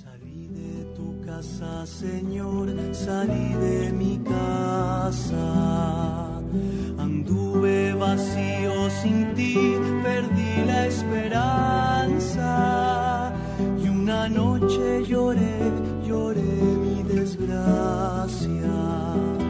Salí de tu casa, Señor, salí de mi casa. Anduve vacío sin ti, perdí la esperanza. Y una noche lloré mi desgracia.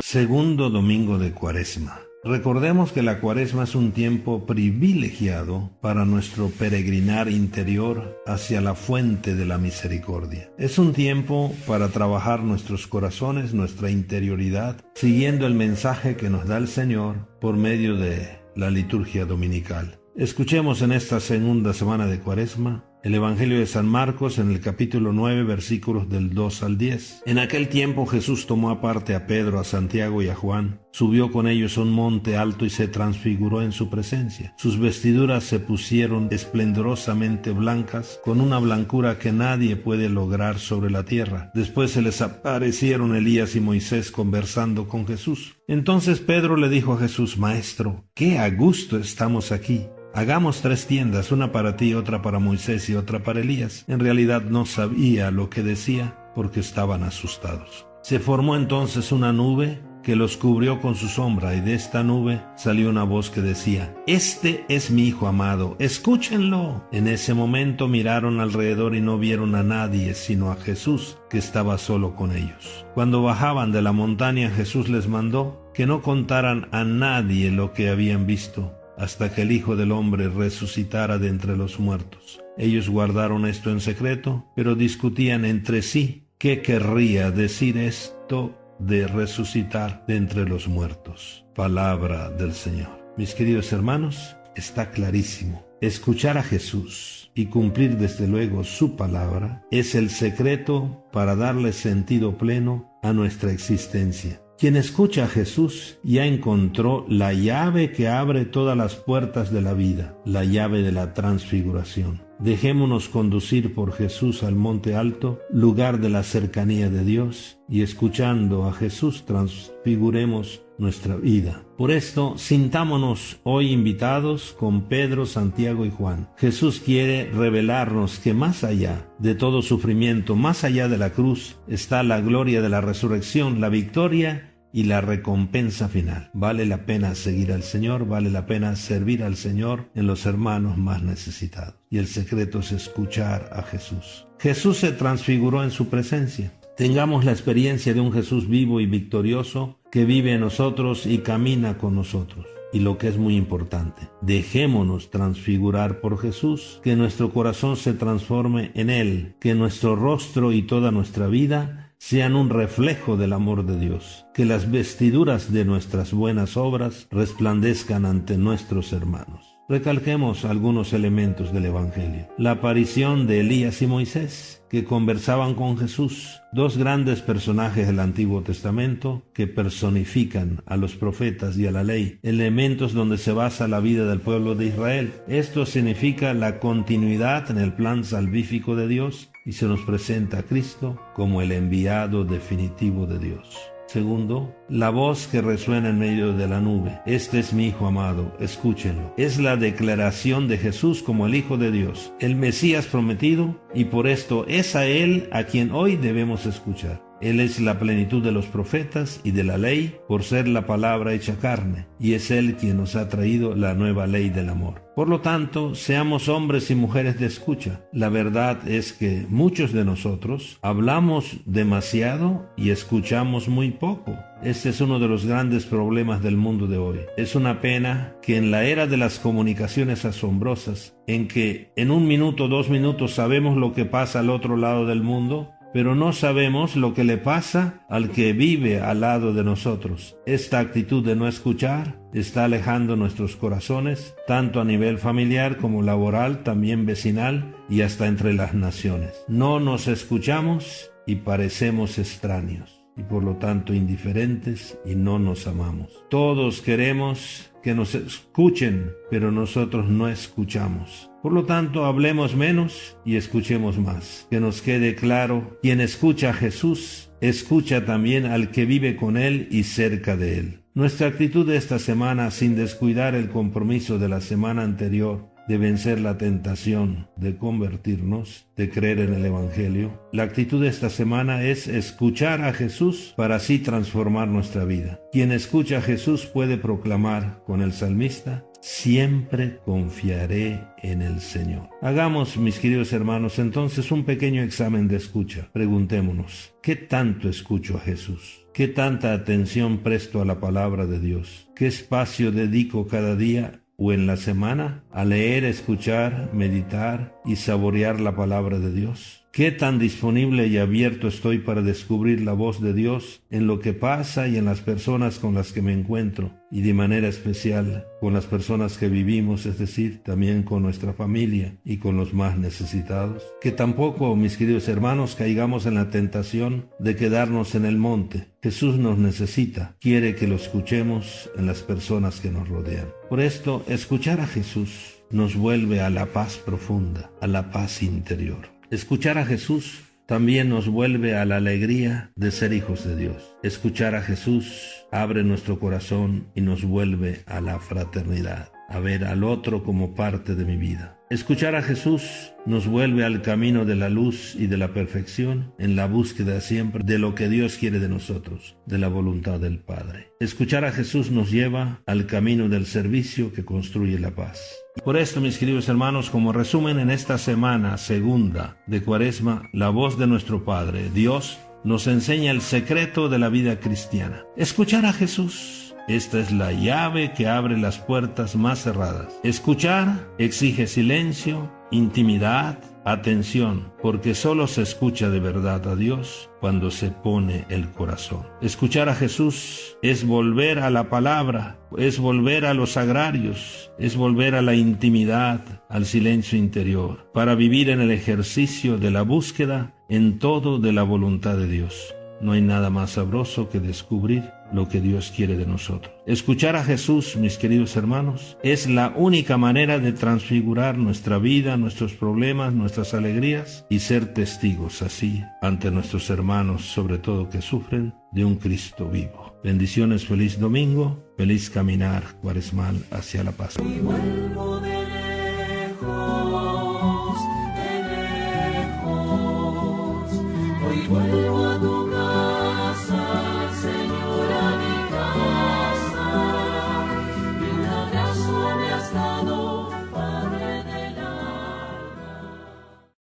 Segundo domingo de Cuaresma. Recordemos que la Cuaresma es un tiempo privilegiado para nuestro peregrinar interior hacia la fuente de la misericordia. Es un tiempo para trabajar nuestros corazones, nuestra interioridad, siguiendo el mensaje que nos da el Señor por medio de la liturgia dominical. Escuchemos en esta segunda semana de Cuaresma el Evangelio de San Marcos en el capítulo 9, versículos del 2 al 10. En aquel tiempo Jesús tomó aparte a Pedro, a Santiago y a Juan, subió con ellos a un monte alto y se transfiguró en su presencia. Sus vestiduras se pusieron esplendorosamente blancas, con una blancura que nadie puede lograr sobre la tierra. Después se les aparecieron Elías y Moisés conversando con Jesús. Entonces Pedro le dijo a Jesús: Maestro, qué a gusto estamos aquí. Hagamos 3 tiendas, una para ti, otra para Moisés y otra para Elías. En realidad no sabía lo que decía porque estaban asustados. Se formó entonces una nube que los cubrió con su sombra, y de esta nube salió una voz que decía: Este es mi Hijo amado, escúchenlo. En ese momento miraron alrededor y no vieron a nadie sino a Jesús, que estaba solo con ellos. Cuando bajaban de la montaña, Jesús les mandó que no contaran a nadie lo que habían visto, hasta que el Hijo del Hombre resucitara de entre los muertos. Ellos guardaron esto en secreto, pero discutían entre sí qué querría decir esto de resucitar de entre los muertos. Palabra del Señor. Mis queridos hermanos, está clarísimo. Escuchar a Jesús y cumplir desde luego su palabra es el secreto para darle sentido pleno a nuestra existencia. Quien escucha a Jesús ya encontró la llave que abre todas las puertas de la vida, la llave de la transfiguración. Dejémonos conducir por Jesús al monte alto, lugar de la cercanía de Dios, y escuchando a Jesús transfiguremos nuestra vida. Por esto, sintámonos hoy invitados con Pedro, Santiago y Juan. Jesús quiere revelarnos que más allá de todo sufrimiento, más allá de la cruz, está la gloria de la resurrección, la victoria y la recompensa final. Vale la pena seguir al Señor, vale la pena servir al Señor en los hermanos más necesitados. Y el secreto es escuchar a Jesús. Jesús se transfiguró en su presencia. Tengamos la experiencia de un Jesús vivo y victorioso que vive en nosotros y camina con nosotros. Y lo que es muy importante, dejémonos transfigurar por Jesús, que nuestro corazón se transforme en Él, que nuestro rostro y toda nuestra vida sean un reflejo del amor de Dios, que las vestiduras de nuestras buenas obras resplandezcan ante nuestros hermanos. Recalquemos algunos elementos del Evangelio. La aparición de Elías y Moisés, que conversaban con Jesús, 2 grandes personajes del Antiguo Testamento que personifican a los profetas y a la ley, elementos donde se basa la vida del pueblo de Israel. Esto significa la continuidad en el plan salvífico de Dios y se nos presenta a Cristo como el enviado definitivo de Dios. Segundo, la voz que resuena en medio de la nube. Este es mi Hijo amado, escúchenlo. Es la declaración de Jesús como el Hijo de Dios, el Mesías prometido, y por esto es a Él a quien hoy debemos escuchar. Él es la plenitud de los profetas y de la ley por ser la palabra hecha carne, y es Él quien nos ha traído la nueva ley del amor. Por lo tanto, seamos hombres y mujeres de escucha. La verdad es que muchos de nosotros hablamos demasiado y escuchamos muy poco. Este es uno de los grandes problemas del mundo de hoy. Es una pena que en la era de las comunicaciones asombrosas, en que en 1 minuto, 2 minutos sabemos lo que pasa al otro lado del mundo, pero no sabemos lo que le pasa al que vive al lado de nosotros. Esta actitud de no escuchar está alejando nuestros corazones, tanto a nivel familiar como laboral, también vecinal y hasta entre las naciones. No nos escuchamos y parecemos extraños, y por lo tanto indiferentes, y no nos amamos. Todos queremos que nos escuchen, pero nosotros no escuchamos. Por lo tanto, hablemos menos y escuchemos más. Que nos quede claro, quien escucha a Jesús, escucha también al que vive con Él y cerca de Él. Nuestra actitud de esta semana, sin descuidar el compromiso de la semana anterior, de vencer la tentación de convertirnos, de creer en el Evangelio. La actitud de esta semana es escuchar a Jesús para así transformar nuestra vida. Quien escucha a Jesús puede proclamar con el salmista: siempre confiaré en el Señor. Hagamos, mis queridos hermanos, entonces un pequeño examen de escucha. Preguntémonos: ¿qué tanto escucho a Jesús? ¿Qué tanta atención presto a la palabra de Dios? ¿Qué espacio dedico cada día o en la semana a leer, escuchar, meditar y saborear la palabra de Dios? ¿Qué tan disponible y abierto estoy para descubrir la voz de Dios en lo que pasa y en las personas con las que me encuentro, y de manera especial con las personas que vivimos, es decir, también con nuestra familia y con los más necesitados? Que tampoco, mis queridos hermanos, caigamos en la tentación de quedarnos en el monte. Jesús nos necesita, quiere que lo escuchemos en las personas que nos rodean. Por esto, escuchar a Jesús nos vuelve a la paz profunda, a la paz interior. Escuchar a Jesús también nos vuelve a la alegría de ser hijos de Dios. Escuchar a Jesús abre nuestro corazón y nos vuelve a la fraternidad, a ver al otro como parte de mi vida. Escuchar a Jesús nos vuelve al camino de la luz y de la perfección, en la búsqueda siempre de lo que Dios quiere de nosotros, de la voluntad del Padre. Escuchar a Jesús nos lleva al camino del servicio que construye la paz. Por esto, mis queridos hermanos, como resumen, en esta semana segunda de Cuaresma, la voz de nuestro Padre, Dios, nos enseña el secreto de la vida cristiana. Escuchar a Jesús. Esta es la llave que abre las puertas más cerradas. Escuchar exige silencio, intimidad, atención, porque solo se escucha de verdad a Dios cuando se pone el corazón. Escuchar a Jesús es volver a la palabra, es volver a los sagrarios, es volver a la intimidad, al silencio interior, para vivir en el ejercicio de la búsqueda en todo de la voluntad de Dios. No hay nada más sabroso que descubrir lo que Dios quiere de nosotros. Escuchar a Jesús, mis queridos hermanos, es la única manera de transfigurar nuestra vida, nuestros problemas, nuestras alegrías, y ser testigos así ante nuestros hermanos, sobre todo que sufren, de un Cristo vivo. Bendiciones, feliz domingo, feliz caminar cuaresmal hacia la paz.